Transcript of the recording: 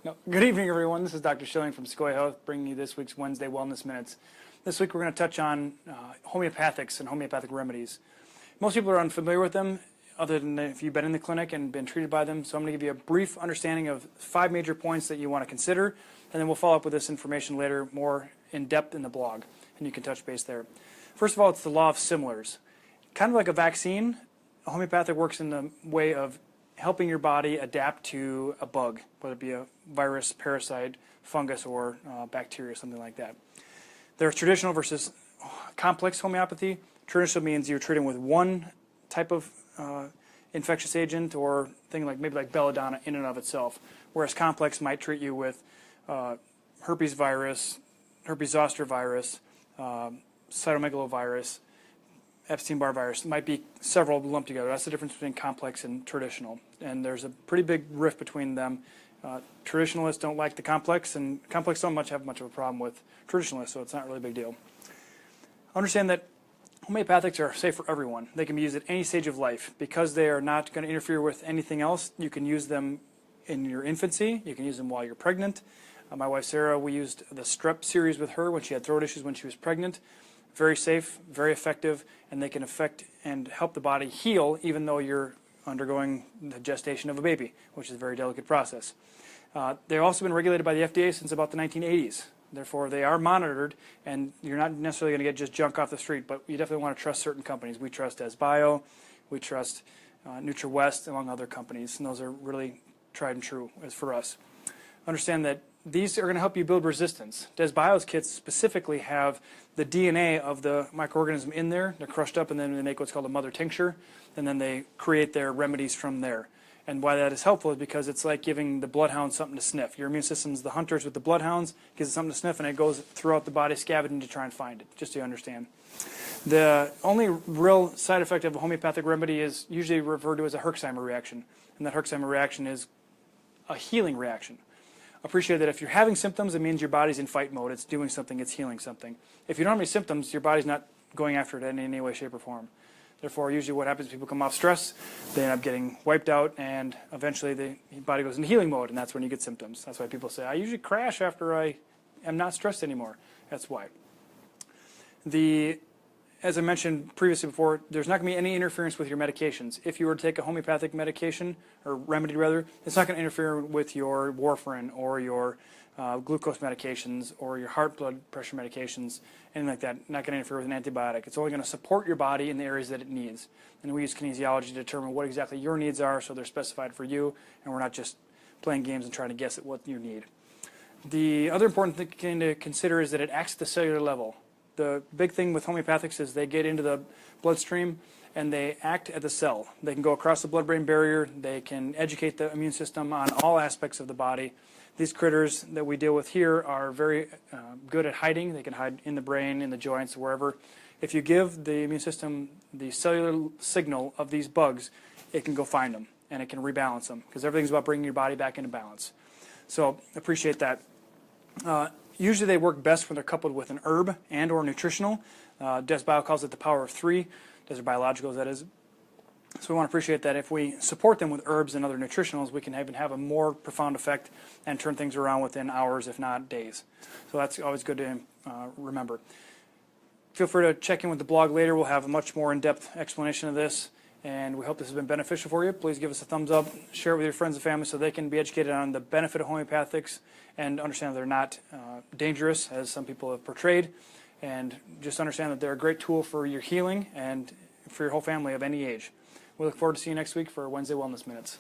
No. Good evening, everyone. This is Dr. Schilling from Sequoia Health, bringing you this week's Wednesday Wellness Minutes. This week we're going to touch on homeopathics and homeopathic remedies. Most people are unfamiliar with them, other than if you've been in the clinic and been treated by them. So I'm going to give you a brief understanding of 5 major points that you want to consider, and then we'll follow up with this information later, more in depth in the blog, and you can touch base there. First of all, it's the law of similars. Kind of like a vaccine, homeopathic works in the way of helping your body adapt to a bug, whether it be a virus, parasite, fungus, or bacteria, something like that. There's traditional versus complex homeopathy. Traditional means you're treating with one type of infectious agent or thing like maybe like belladonna in and of itself, whereas complex might treat you with herpes virus, herpes zoster virus, cytomegalovirus, Epstein-Barr virus. It might be several lumped together. That's the difference between complex and traditional. And there's a pretty big rift between them. Traditionalists don't like the complex, and complex don't have much of a problem with traditionalists, so it's not really a big deal. Understand that homeopathics are safe for everyone. They can be used at any stage of life. Because they are not going to interfere with anything else, you can use them in your infancy. You can use them while you're pregnant. My wife Sarah, we used the strep series with her when she had throat issues when she was pregnant. Very safe, very effective, and they can affect and help the body heal even though you're undergoing the gestation of a baby, which is a very delicate process. They've also been regulated by the FDA since about the 1980s. Therefore, they are monitored, and you're not necessarily going to get just junk off the street, but you definitely want to trust certain companies. We trust Bio, we trust NutraWest, among other companies, and those are really tried and true as for us. Understand that these are going to help you build resistance. Bio's kits specifically have the DNA of the microorganism in there. They're crushed up, and then they make what's called a mother tincture, and then they create their remedies from there. And why that is helpful is because it's like giving the bloodhound something to sniff. Your immune system's the hunters with the bloodhounds, gives it something to sniff, and it goes throughout the body scavenging to try and find it, just so you understand. The only real side effect of a homeopathic remedy is usually referred to as a Herxheimer reaction, and that Herxheimer reaction is a healing reaction. Appreciate that if you're having symptoms, it means your body's in fight mode. It's doing something. It's healing something. If you don't have any symptoms, your body's not going after it in any way, shape, or form. Therefore, usually what happens is people come off stress, they end up getting wiped out, and eventually the body goes into healing mode, and that's when you get symptoms. That's why people say, I usually crash after I am not stressed anymore. That's why. As I mentioned previously before, there's not going to be any interference with your medications. If you were to take a homeopathic medication, or remedy rather, it's not going to interfere with your warfarin or your glucose medications or your heart blood pressure medications, anything like that. Not going to interfere with an antibiotic. It's only going to support your body in the areas that it needs. And we use kinesiology to determine what exactly your needs are, so they're specified for you, and we're not just playing games and trying to guess at what you need. The other important thing to consider is that it acts at the cellular level. The big thing with homeopathics is they get into the bloodstream and they act at the cell. They can go across the blood-brain barrier. They can educate the immune system on all aspects of the body. These critters that we deal with here are very good at hiding. They can hide in the brain, in the joints, wherever. If you give the immune system the cellular signal of these bugs, it can go find them and it can rebalance them, because everything's about bringing your body back into balance. So appreciate that. Usually they work best when they're coupled with an herb and or nutritional. Bio calls it the power of 3. Desert Biologicals, that is. So we want to appreciate that if we support them with herbs and other nutritionals, we can even have a more profound effect and turn things around within hours, if not days. So that's always good to remember. Feel free to check in with the blog later. We'll have a much more in-depth explanation of this, and we hope this has been beneficial for you. Please give us a thumbs up, share it with your friends and family so they can be educated on the benefit of homeopathics and understand that they're not dangerous, as some people have portrayed, and just understand that they're a great tool for your healing and for your whole family of any age. We look forward to seeing you next week for Wednesday Wellness Minutes.